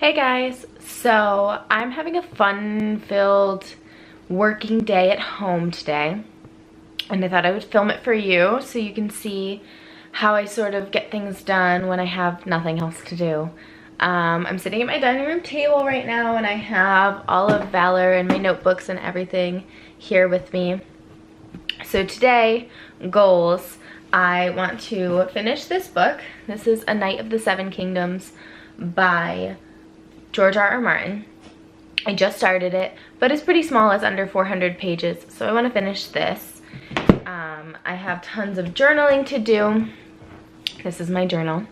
Hey guys, so I'm having a fun-filled working day at home today, and I thought I would film it for you so you can see how I sort of get things done when I have nothing else to do. I'm sitting at my dining room table right now, and I have all of Valor and my notebooks and everything here with me. So today, goals, I want to finish this book. This is A Knight of the Seven Kingdoms by George R.R. Martin. I just started it, but it's pretty small. It's under 400 pages, so I want to finish this. I have tons of journaling to do. This is my journal.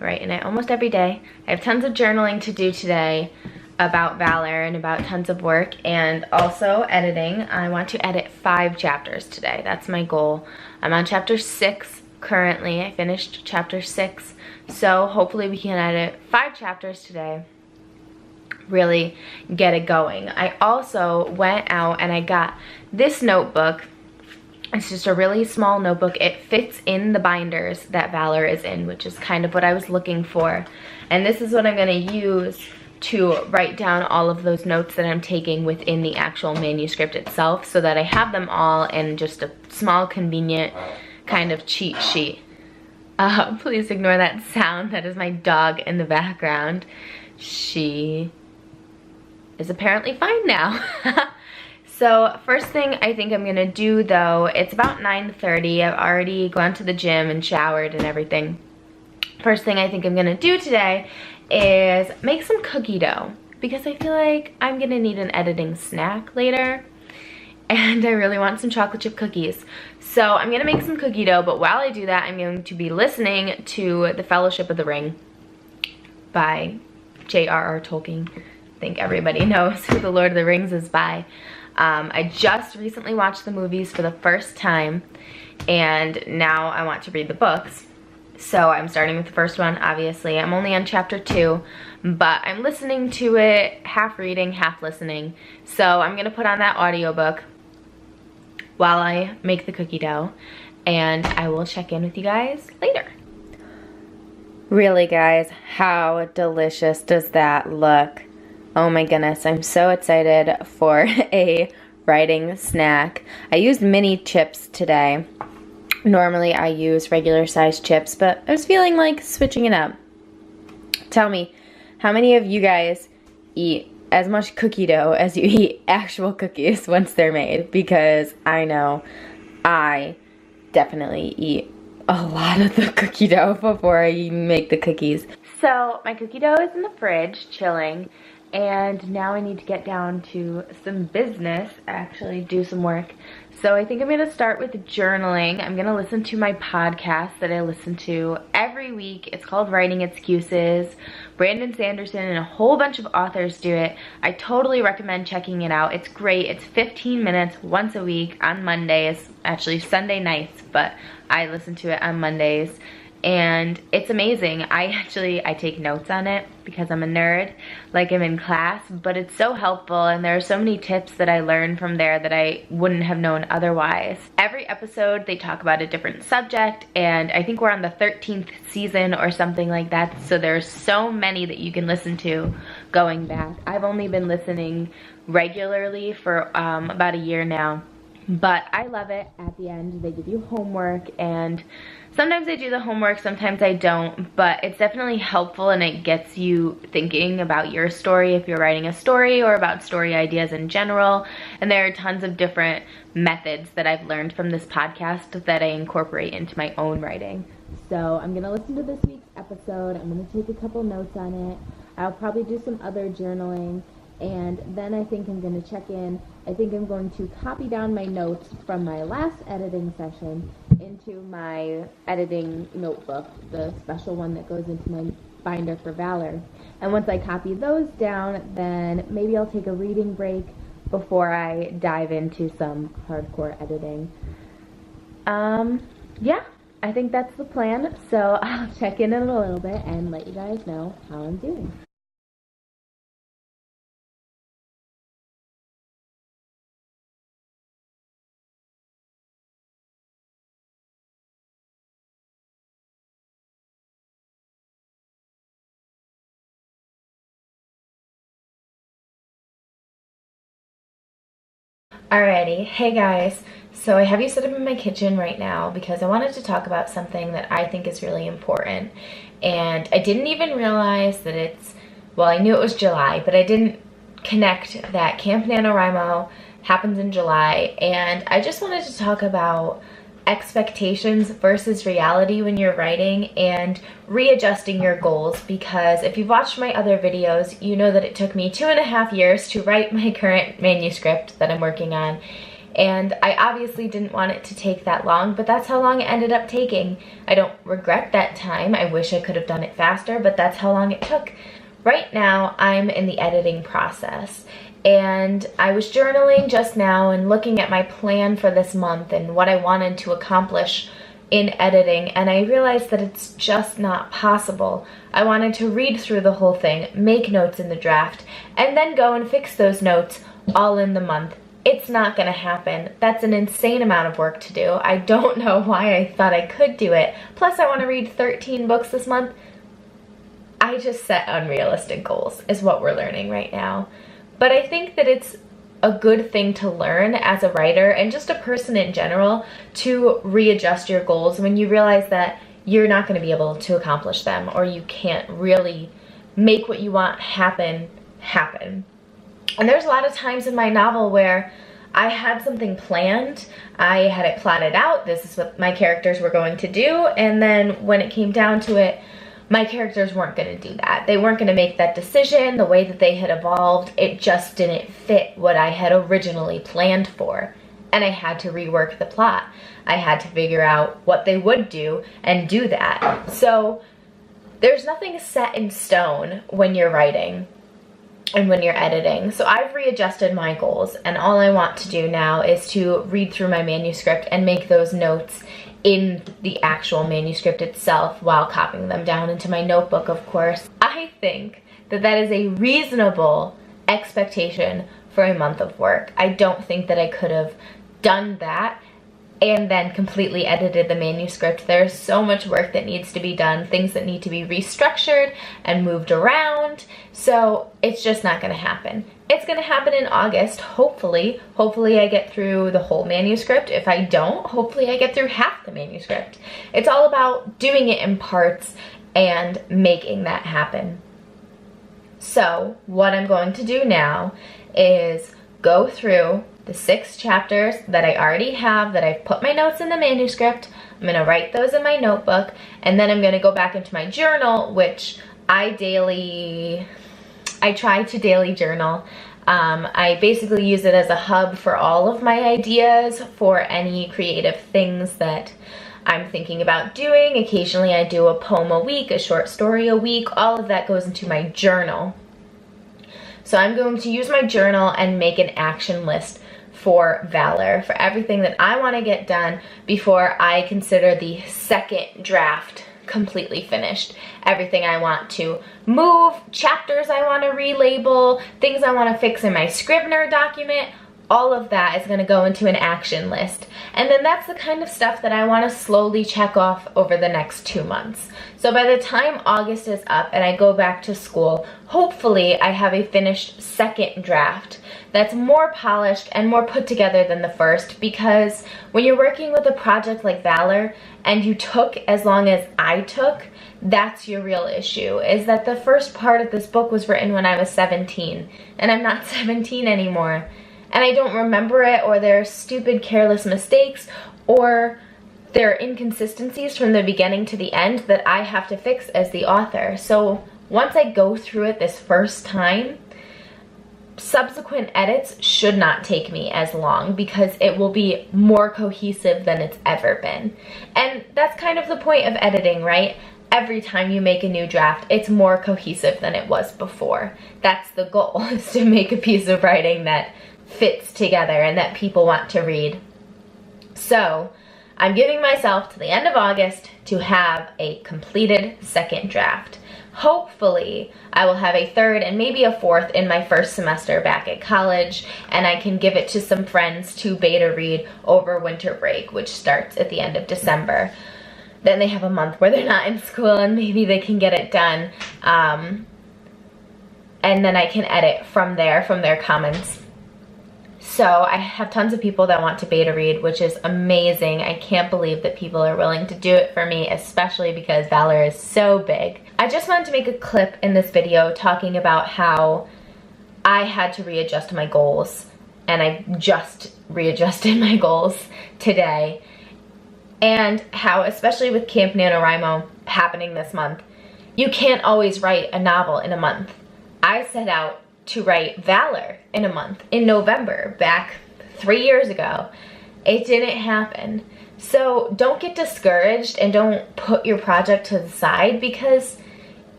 I write in it almost every day. I have tons of journaling to do today about Valor and about tons of work, and also editing. I want to edit 5 chapters today. That's my goal. I'm on chapter 6 currently. I finished chapter 6, so hopefully we can edit 5 chapters today. Really get it going. I also went out and I got this notebook. It's just a really small notebook. It fits in the binders that Valor is in, which is kind of what I was looking for. And this is what I'm going to use to write down all of those notes that I'm taking within the actual manuscript itself, so that I have them all in just a small, convenient kind of cheat sheet. Please ignore that sound. That is my dog in the background. She is apparently fine now. So first thing I think I'm gonna do though, it's about 9:30. I've already gone to the gym and showered and everything. First thing I think I'm gonna do today is make some cookie dough, because I feel like I'm gonna need an editing snack later, and I really want some chocolate chip cookies. So I'm gonna make some cookie dough, but while I do that, I'm going to be listening to The Fellowship of the Ring by J.R.R. Tolkien. I think everybody knows who The Lord of the Rings is by. I just recently watched the movies for the first time, and now I want to read the books. So I'm starting with the first one, obviously. I'm only on chapter 2, but I'm listening to it, half reading, half listening. So I'm gonna put on that audiobook while I make the cookie dough, and I will check in with you guys later. Really guys, how delicious does that look? Oh my goodness, I'm so excited for a writing snack. I used mini chips today. Normally I use regular sized chips, but I was feeling like switching it up. Tell me, how many of you guys eat as much cookie dough as you eat actual cookies once they're made? Because I know I definitely eat a lot of the cookie dough before I even make the cookies. So my cookie dough is in the fridge chilling, and now I need to get down to some business, actually do some work. So I think I'm gonna start with journaling. I'm gonna listen to my podcast that I listen to every week. It's called Writing Excuses. Brandon Sanderson and a whole bunch of authors do it. I totally recommend checking it out. It's great. It's 15 minutes once a week on Mondays, actually Sunday nights, but I listen to it on Mondays. And it's amazing. I take notes on it because I'm a nerd, like I'm in class, but it's so helpful, and there are so many tips that I learned from there that I wouldn't have known otherwise. Every episode they talk about a different subject, and I think we're on the 13th season or something like that, so there's so many that you can listen to going back. I've only been listening regularly for about a year now. But I love it. At the end, they give you homework, and sometimes I do the homework, sometimes I don't, but it's definitely helpful, and it gets you thinking about your story if you're writing a story, or about story ideas in general. And there are tons of different methods that I've learned from this podcast that I incorporate into my own writing. So I'm gonna listen to this week's episode. I'm gonna take a couple notes on it. I'll probably do some other journaling. And then I think I'm going to check in. I think I'm going to copy down my notes from my last editing session into my editing notebook, the special one that goes into my binder for Valor. And once I copy those down, then maybe I'll take a reading break before I dive into some hardcore editing. Yeah, I think that's the plan. So I'll check in a little bit and let you guys know how I'm doing. Alrighty, hey guys. So I have you set up in my kitchen right now because I wanted to talk about something that I think is really important. And I didn't even realize that well, I knew it was July, but I didn't connect that Camp NaNoWriMo happens in July. And I just wanted to talk about expectations versus reality when you're writing and readjusting your goals, because if you've watched my other videos, you know that it took me 2.5 years to write my current manuscript that I'm working on. And I obviously didn't want it to take that long, but that's how long it ended up taking. I don't regret that time. I wish I could have done it faster, but that's how long it took. Right now, I'm in the editing process. And I was journaling just now and looking at my plan for this month and what I wanted to accomplish in editing, and I realized that it's just not possible. I wanted to read through the whole thing, make notes in the draft, and then go and fix those notes all in the month. It's not gonna happen. That's an insane amount of work to do. I don't know why I thought I could do it. Plus, I want to read 13 books this month. I just set unrealistic goals, is what we're learning right now. But I think that it's a good thing to learn as a writer and just a person in general to readjust your goals when you realize that you're not going to be able to accomplish them, or you can't really make what you want happen. And there's a lot of times in my novel where I had something planned, I had it plotted out, this is what my characters were going to do, and then when it came down to it, my characters weren't going to do that. They weren't going to make that decision the way that they had evolved. It just didn't fit what I had originally planned for. And I had to rework the plot. I had to figure out what they would do and do that. So there's nothing set in stone when you're writing and when you're editing. So I've readjusted my goals, and all I want to do now is to read through my manuscript and make those notes in the actual manuscript itself while copying them down into my notebook, of course. I think that that is a reasonable expectation for a month of work. I don't think that I could have done that and then completely edited the manuscript. There's so much work that needs to be done, things that need to be restructured and moved around, so it's just not gonna happen. It's gonna happen in August, hopefully. Hopefully I get through the whole manuscript. If I don't, hopefully I get through half the manuscript. It's all about doing it in parts and making that happen. So what I'm going to do now is go through the 6 chapters that I already have, that I've put my notes in the manuscript. I'm gonna write those in my notebook, and then I'm gonna go back into my journal, which I try to daily journal. I basically use it as a hub for all of my ideas, for any creative things that I'm thinking about doing. Occasionally I do a poem a week, a short story a week. All of that goes into my journal. So I'm going to use my journal and make an action list for Valor, for everything that I want to get done before I consider the second draft completely finished. Everything I want to move, chapters I want to relabel, things I want to fix in my Scrivener document, all of that is going to go into an action list. And then that's the kind of stuff that I want to slowly check off over the next 2 months. So by the time August is up and I go back to school, hopefully I have a finished second draft that's more polished and more put together than the first, because when you're working with a project like Valor and you took as long as I took, that's your real issue, is that the first part of this book was written when I was 17, and I'm not 17 anymore. And I don't remember it, or there are stupid, careless mistakes, or there are inconsistencies from the beginning to the end that I have to fix as the author. So once I go through it this first time, subsequent edits should not take me as long, because it will be more cohesive than it's ever been. And that's kind of the point of editing, right? Every time you make a new draft, it's more cohesive than it was before. That's the goal, is to make a piece of writing that fits together and that people want to read. So I'm giving myself to the end of August to have a completed second draft. Hopefully I will have a third and maybe a fourth in my first semester back at college, and I can give it to some friends to beta read over winter break, which starts at the end of December. Then they have a month where they're not in school and maybe they can get it done. And then I can edit from there, from their comments. So I have tons of people that want to beta read, which is amazing. I can't believe that people are willing to do it for me, especially because Valor is so big. I just wanted to make a clip in this video talking about how I had to readjust my goals, and I just readjusted my goals today, and how, especially with Camp NaNoWriMo happening this month, you can't always write a novel in a month. I set out to write Valor in a month, in November, back 3 years ago. It didn't happen. So don't get discouraged and don't put your project to the side, because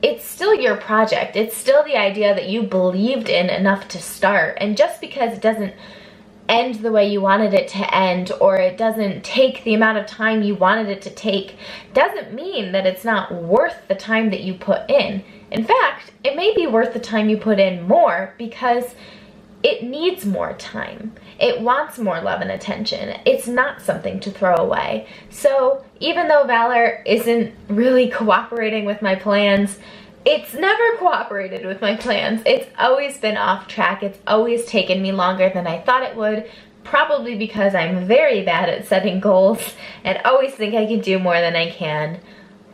it's still your project. It's still the idea that you believed in enough to start. And just because it doesn't end the way you wanted it to end, or it doesn't take the amount of time you wanted it to take, doesn't mean that it's not worth the time that you put in. In fact, it may be worth the time you put in more, because it needs more time. It wants more love and attention. It's not something to throw away. So even though Valor isn't really cooperating with my plans, it's never cooperated with my plans. It's always been off track. It's always taken me longer than I thought it would, probably because I'm very bad at setting goals and always think I can do more than I can.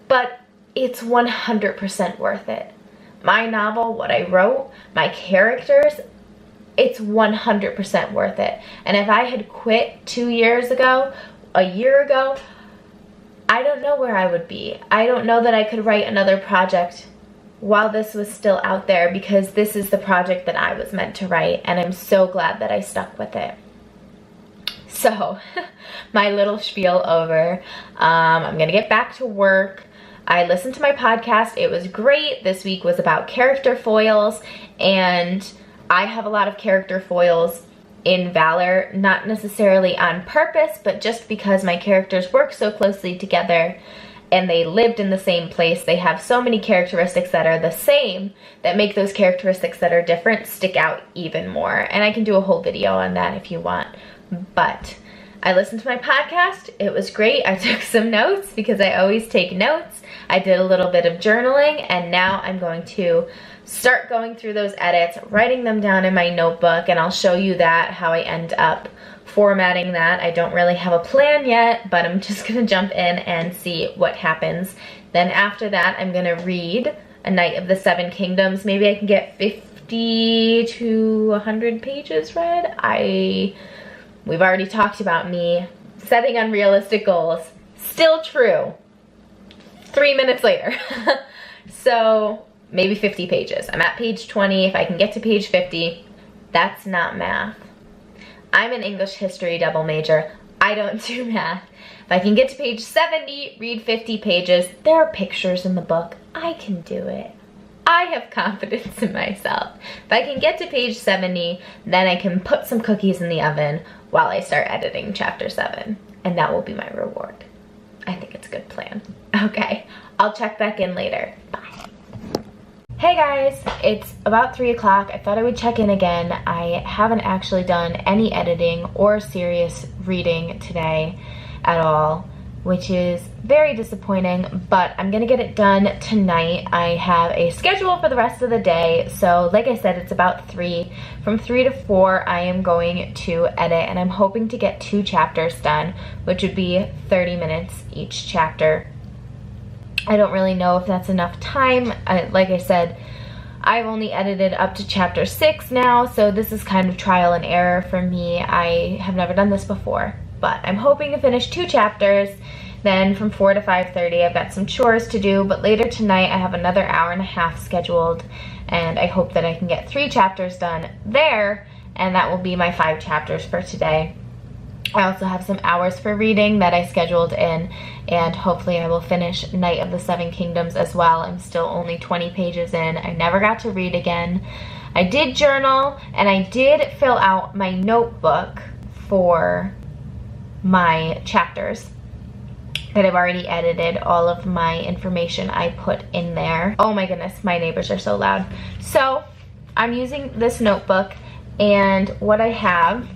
But it's 100% worth it. My novel, what I wrote, my characters, it's 100% worth it. And if I had quit 2 years ago, a year ago, I don't know where I would be. I don't know that I could write another project while this was still out there, because this is the project that I was meant to write, and I'm so glad that I stuck with it. So, my little spiel over. I'm gonna get back to work. I listened to my podcast. It was great. This week was about character foils, and I have a lot of character foils in Valor, not necessarily on purpose, but just because my characters work so closely together and they lived in the same place. They have so many characteristics that are the same that make those characteristics that are different stick out even more. And I can do a whole video on that if you want. But I listened to my podcast. It was great. I took some notes because I always take notes. I did a little bit of journaling, and now I'm going to start going through those edits, writing them down in my notebook, and I'll show you that, how I end up formatting that. I don't really have a plan yet, but I'm just gonna jump in and see what happens. Then after that, I'm gonna read A Knight of the Seven Kingdoms. Maybe I can get 50 to 100 pages read. We've already talked about me setting unrealistic goals. Still true. 3 minutes later. So maybe 50 pages. I'm at page 20. If I can get to page 50, that's not math. I'm an English history double major. I don't do math. If I can get to page 70, read 50 pages, there are pictures in the book. I can do it. I have confidence in myself. If I can get to page 70, then I can put some cookies in the oven while I start editing chapter 7. And that will be my reward. I think it's a good plan. Okay, I'll check back in later. Bye. Hey guys, it's about 3 o'clock. I thought I would check in again. I haven't actually done any editing or serious reading today at all, which is very disappointing, but I'm gonna get it done tonight. I have a schedule for the rest of the day, so like I said, it's about 3. From 3 to 4, I am going to edit, and I'm hoping to get 2 chapters done, which would be 30 minutes each chapter. I don't really know if that's enough time. Like I said, I've only edited up to chapter 6 now, so this is kind of trial and error for me. I have never done this before, but I'm hoping to finish 2 chapters. Then from 4 to 5:30, I've got some chores to do, but later tonight I have another hour and a half scheduled, and I hope that I can get 3 chapters done there, and that will be my 5 chapters for today. I also have some hours for reading that I scheduled in, and hopefully I will finish Knight of the Seven Kingdoms as well. I'm still only 20 pages in. I never got to read again. I did journal, and I did fill out my notebook for my chapters that I've already edited. All of my information I put in there. Oh my goodness, my neighbors are so loud. So I'm using this notebook, and what I have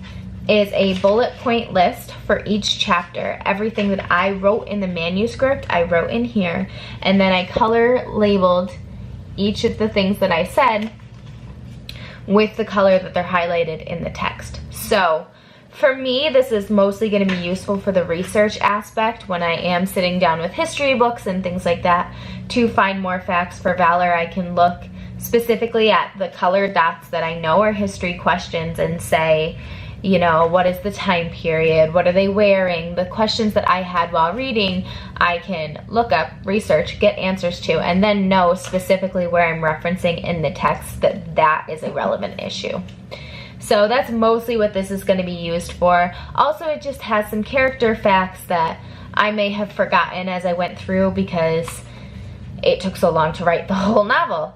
is a bullet point list for each chapter. Everything that I wrote in the manuscript, I wrote in here, and then I color labeled each of the things that I said with the color that they're highlighted in the text. So for me, this is mostly going to be useful for the research aspect when I am sitting down with history books and things like that to find more facts for Valor. I can look specifically at the colored dots that I know are history questions and say, you know, what is the time period? What are they wearing? The questions that I had while reading, I can look up, research, get answers to, and then know specifically where I'm referencing in the text that that is a relevant issue. So that's mostly what this is going to be used for. Also, it just has some character facts that I may have forgotten as I went through because it took so long to write the whole novel.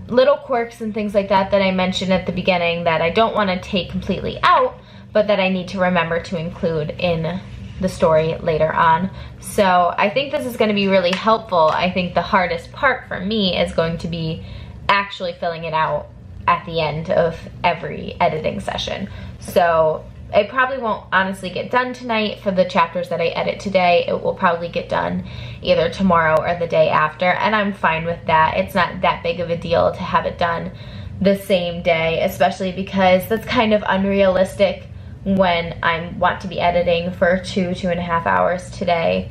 Little quirks and things like that that I mentioned at the beginning that I don't want to take completely out, but that I need to remember to include in the story later on. So I think this is going to be really helpful. I think the hardest part for me is going to be actually filling it out at the end of every editing session. So I probably won't honestly get done tonight for the chapters that I edit today. It will probably get done either tomorrow or the day after, and I'm fine with that. It's not that big of a deal to have it done the same day, especially because that's kind of unrealistic when I want to be editing for 2.5 hours today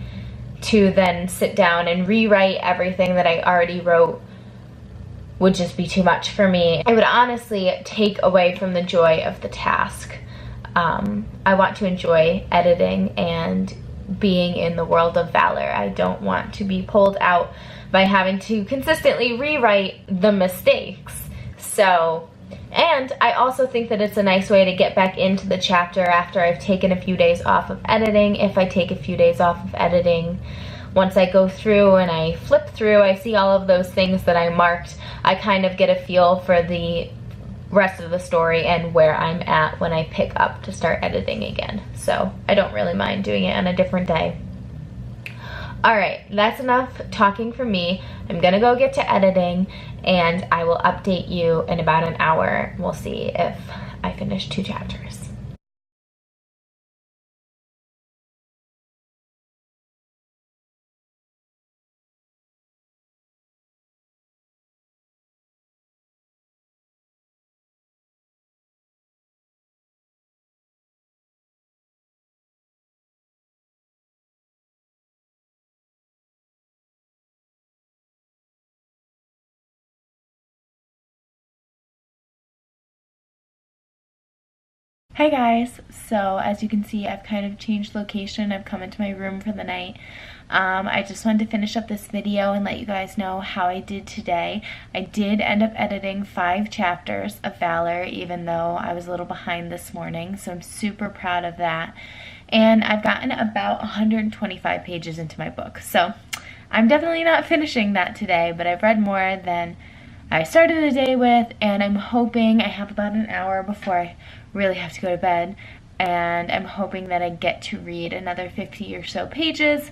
to then sit down and rewrite everything that I already wrote would just be too much for me. It would honestly take away from the joy of the task. I want to enjoy editing and being in the world of Valor. I don't want to be pulled out by having to consistently rewrite the mistakes. So, and I also think that it's a nice way to get back into the chapter after I've taken a few days off of editing. If I take a few days off of editing, once I go through and I flip through, I see all of those things that I marked. I kind of get a feel for the rest of the story and where I'm at when I pick up to start editing again. So I don't really mind doing it on a different day. Alright, that's enough talking from me. I'm gonna go get to editing and I will update you in about an hour. We'll see if I finish 2 chapters. Hi guys, so as you can see I've kind of changed location. I've come into my room for the night. I just wanted to finish up this video and let you guys know how I did today. I did end up editing 5 chapters of Valor even though I was a little behind this morning, so I'm super proud of that. And I've gotten about 125 pages into my book, so I'm definitely not finishing that today, but I've read more than I started the day with, and I'm hoping I have about an hour before I really have to go to bed, and I'm hoping that I get to read another 50 or so pages,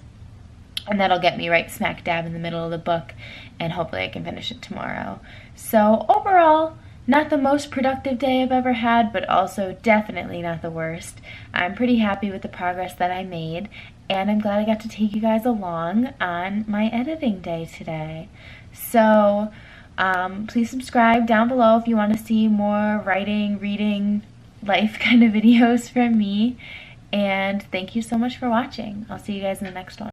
and that'll get me right smack dab in the middle of the book, and hopefully I can finish it tomorrow. So overall, not the most productive day I've ever had, but also definitely not the worst. I'm pretty happy with the progress that I made, and I'm glad I got to take you guys along on my editing day today. So please subscribe down below if you want to see more writing, reading, life kind of videos from me. And thank you so much for watching. I'll see you guys in the next one.